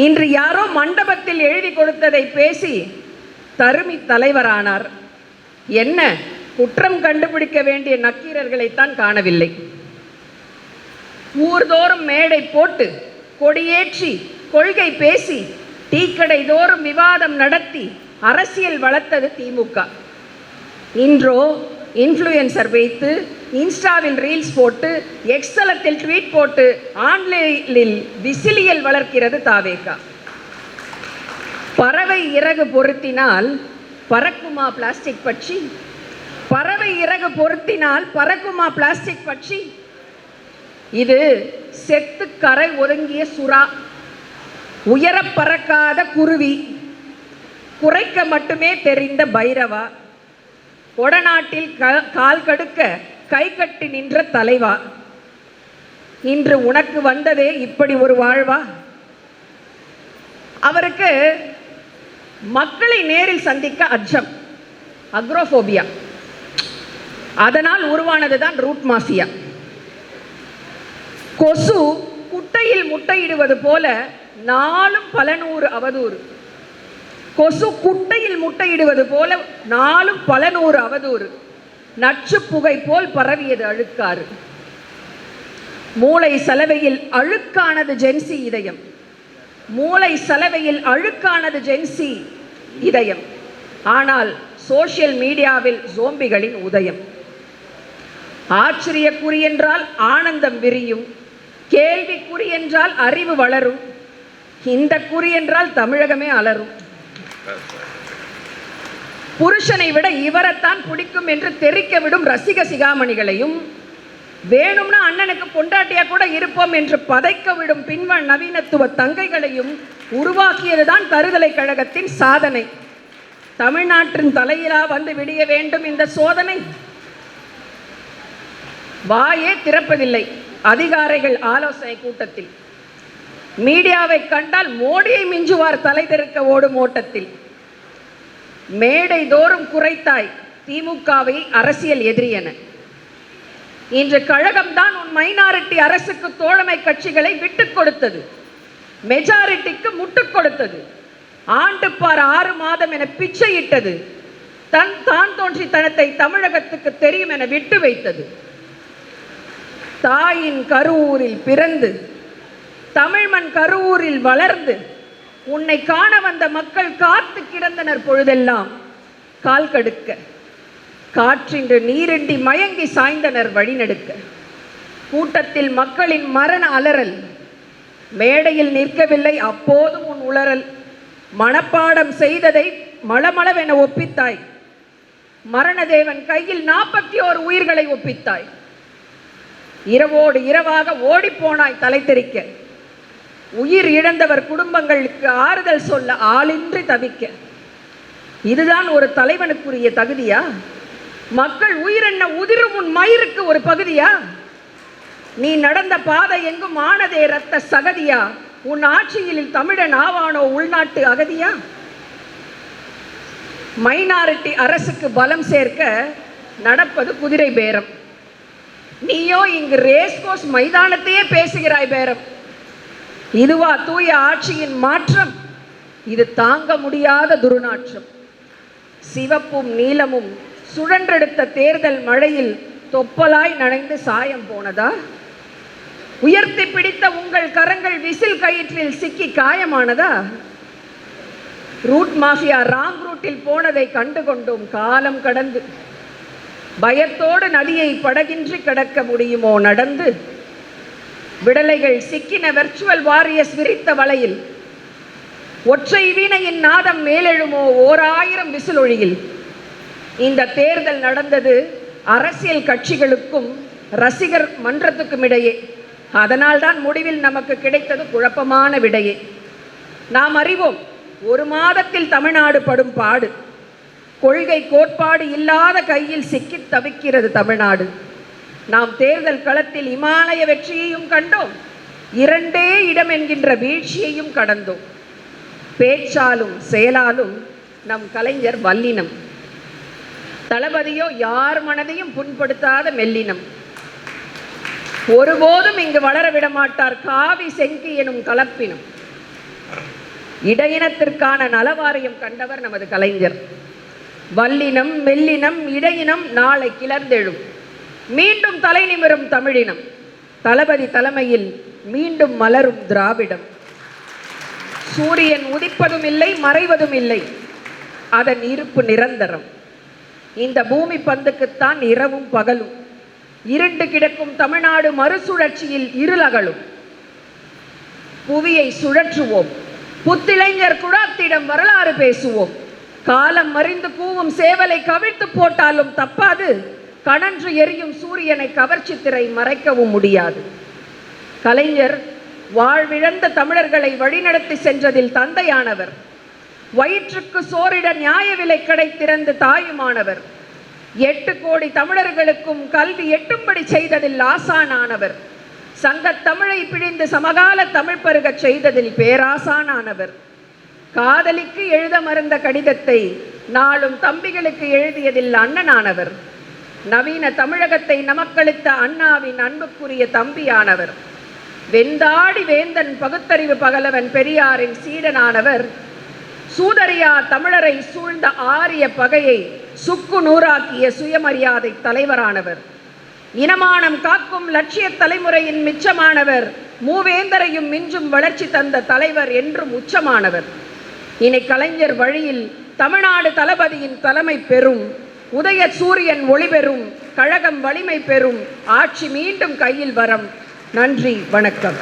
இன்று யாரோ மண்டபத்தில் எழுதி கொடுத்ததை பேசி தருமி தலைவரானார். என்ன குற்றம் கண்டுபிடிக்க வேண்டிய நக்கீரர்களைத்தான் காணவில்லை. ஊர்தோறும் மேடை போட்டு கொடியேற்றி கொள்கை பேசி டீக்கடை தோறும் விவாதம் நடத்தி அரசியல் வளர்த்தது திமுக. இன்றோ இன்ஃப்ளூயன்சர் வைத்து இன்ஸ்டாவில் ரீல்ஸ் போட்டு எக்ஸலத்தில் ட்வீட் போட்டு ஆன்லைனில் விசிலியல் வளர்க்கிறது தாவேகா. பறவை இறகு பொருத்தினால் பறக்குமா பிளாஸ்டிக் பட்சி? பறவை இறகு பொருத்தினால் பறக்குமா பிளாஸ்டிக் பட்சி? இது செத்து கரை ஒதுங்கிய சுறா, உயர பறக்காத குருவி, குறைக்க மட்டுமே தெரிந்த பைரவா, கொடநாட்டில் கால் கடுக்க கை கட்டி நின்ற தலைவா. இன்று உனக்கு வந்ததே இப்படி ஒரு வாழ்வா? அவருக்கு மக்களை நேரில் சந்திக்க அச்சம், அக்ரோபோபியா. அதனால் உருவானதுதான் ரூட் மாஃபியா. கொசு குட்டையில் முட்டையிடுவது போல நாளும் பல நூறு அவதூறு. கொசு குட்டையில் முட்டையிடுவது போல நாளும் பல நூறு அவதூறு. நச்சு புகை போல் பரவியது அழுக்காறு. மூளை சலவையில் அழுக்கானது ஜென்சி இதயம். மூளை சலவையில் அழுக்கானது ஜென்சி இதயம். ஆனால் சோசியல் மீடியாவில் ஜோம்பிகளின் உதயம். ஆச்சரியக்குறி என்றால் ஆனந்தம் விரியும், கேள்விக்குறி என்றால் அறிவு வளரும், இந்த குறி என்றால் தமிழகமே அலரும். புருஷனை விட இவரைத்தான் பிடிக்கும் என்று தெரிக்க விடும் ரசிக சிகாமணிகளையும், வேணும்னா அண்ணனுக்கு பொண்டாட்டியா கூட இருப்போம் என்று பதைக்க விடும் பின்வ நவீனத்துவ தங்கைகளையும் உருவாக்கியதுதான் தருதலை கழகத்தின் சாதனை. தமிழ்நாட்டின் தலையிலா வந்து விடிய வேண்டும் இந்த சோதனை. வாயே திறப்பதில்லை அதிகாரிகள் ஆலோசனை கூட்டத்தில். மீடியாவை கண்டால் மோடியை மிஞ்சுவார் தலை தெருக்க ஓடும் ஓட்டத்தில். மேடை தோறும் குறைத்தாய் திமுகவை அரசியல் எதிரியன. இன்று கழகம்தான் உன் மைனாரிட்டி அரசுக்கு தோழமை கட்சிகளை விட்டுக் கொடுத்தது, மெஜாரிட்டிக்கு முட்டுக் கொடுத்தது, ஆண்டுப்பார் 6 மாதம் என பிச்சையிட்டது, தான் தோன்றித்தனத்தை தமிழகத்துக்கு தெரியும் என விட்டு வைத்தது. தாயின் கருவூரில் பிறந்து தமிழ் மண் கருவூரில் வளர்ந்து உன்னை காண வந்த மக்கள் காத்து கிடந்தனர் பொழுதெல்லாம் கால் கடுக்க. காற்றின்று நீரின்றி மயங்கி சாய்ந்தனர் வழிநடுக்க. கூட்டத்தில் மக்களின் மரண அலறல், மேடையில் நிற்கவில்லை அப்போதும் உன் உளறல். மனப்பாடம் செய்ததை மளமளவென ஒப்பித்தாய். மரணதேவன் கையில் 41 உயிர்களை ஒப்பித்தாய். இரவோடு இரவாக ஓடிப்போனாய் தலை தெறிக்க. உயிர் இழந்தவர் குடும்பங்களுக்கு ஆறுதல் சொல்ல ஆளின்றி தவிக்க. இதுதான் ஒரு தலைவனுக்குரிய தகுதியா? மக்கள் உயிரென்ன உதிரும் உன் மயிருக்கு ஒரு பகுதியா? நீ நடந்த பாதை எங்கும் ஆனதே இரத்த சகதியா? உன் ஆட்சியில் தமிழன் ஆவானோ உள்நாட்டு அகதியா? மைனாரிட்டி அரசுக்கு பலம் சேர்க்க நடப்பது குதிரை பேரம். நீயோ இங்கு ரேஸ்கோர்ஸ் மைதானத்தையே பேசுகிறாய் பேரம். இதுவா தூய ஆட்சியின் மாற்றம்? இது தாங்க முடியாத துர்நாற்றம். சிவப்பும் நீலமும் சுழன்றெடுத்த தேர்தல் மழையில் தொப்பலாய் நனைந்து சாயம் போனதா? உயர்த்தி பிடித்த உங்கள் கரங்கள் விசில் கயிற்றில் சிக்கி காயமானதா? ரூட் மாஃபியா ராங் ரூட்டில் போனதை கண்டு கொண்டோம் காலம் கடந்து. பயத்தோடு நதியை படகின்றி கடக்க முடியுமோ நடந்து? விடலைகள் சிக்கின வெர்ச்சுவல் வாரியர்ஸ் விரித்த வலையில் ஒற்றை வீணையின் நாதம் மேலெழுமோ 1000 விசிலொழியில். இந்த தேர்தல் நடந்தது அரசியல் கட்சிகளுக்கும் ரசிகர் மன்றத்துக்கும் இடையே. அதனால்தான் முடிவில் நமக்கு கிடைத்தது குழப்பமான விடையே. நாம் அறிவோம் 1 மாதத்தில் தமிழ்நாடு படும் பாடு. கொள்கை கோட்பாடு இல்லாத கையில் சிக்கி தவிக்கிறது தமிழ்நாடு. நாம் தேர்தல் களத்தில் இமாலய வெற்றியையும் கண்டோம், 2 இடம் என்கின்ற வீழ்ச்சியையும் கடந்தோம். பேச்சாலும் செயலாலும் நம் கலைஞர் வல்லினம். தளபதியோ யார் மனதையும் புண்படுத்தாத மெல்லினம். ஒருபோதும் இங்கு வளர விடமாட்டார் காவி செங்கி எனும் கலப்பினம். இடையினத்திற்கான நலவாரியம் கண்டவர் நமது கலைஞர். வல்லினம் மெல்லினம் இடையினம் நாளை கிளர்ந்தெழும், மீண்டும் தலை நிமிரும் தமிழினம். தளபதி தலைமையில் மீண்டும் மலரும் திராவிடம். சூரியன் உதிப்பதும் இல்லை மறைவதும் இல்லை, அதன் இருப்பு நிரந்தரம். இந்த பூமி பந்துக்குத்தான் இரவும் பகலும். இருண்டு கிடக்கும் தமிழ்நாடு மறுசுழற்சியில் இருளகலும். புவியை சுழற்றுவோம், புத்திளைஞர் குழாத்திடம் வரலாறு பேசுவோம். காலம் மறிந்து கூவும் சேவலை கவிழ்த்து போட்டாலும் தப்பாது, கனன்று எரியும் சூரியனை கவர்ச்சி திரை மறைக்கவும் முடியாது. கலைஞர் வாழ்விழந்த தமிழர்களை வழிநடத்தி சென்றதில் தந்தையானவர். வயிற்றுக்கு சோறிட நியாய விலை கடை திறந்து தாயுமானவர். 8 கோடி தமிழர்களுக்கும் கல்வி எட்டும்படி செய்ததில் ஆசானானவர். சங்கத் தமிழை பிழிந்து சமகால தமிழ் பருகச் செய்ததில் பேராசானானவர். காதலிக்கு எழுத மறந்த கடிதத்தை நாளும் தம்பிகளுக்கு எழுதியதில் அண்ணனானவர். நவீன தமிழகத்தை நமக்களித்த அண்ணாவின் அன்புக்குரிய தம்பியானவர். வெந்தாடி வேந்தன் பகுத்தறிவு பகலவன் பெரியாரின் சீடனானவர். சூதரியா தமிழரை சூழ்ந்த ஆரிய பகையை சுக்கு நூறாக்கிய சுயமரியாதை தலைவரானவர். இனமானம் காக்கும் லட்சிய தலைமுறையின் மிச்சமானவர். மூவேந்தரையும் மிஞ்சும் வளர்ச்சி தந்த தலைவர் என்றும் உச்சமானவர். இனி கலைஞர் வழியில் தமிழ்நாடு தளபதியின் தலைமை பெறும். உதய சூரியன் ஒளி பெறும், கழகம் வலிமை பெறும், ஆட்சி மீண்டும் கையில் வரும். நன்றி, வணக்கம்.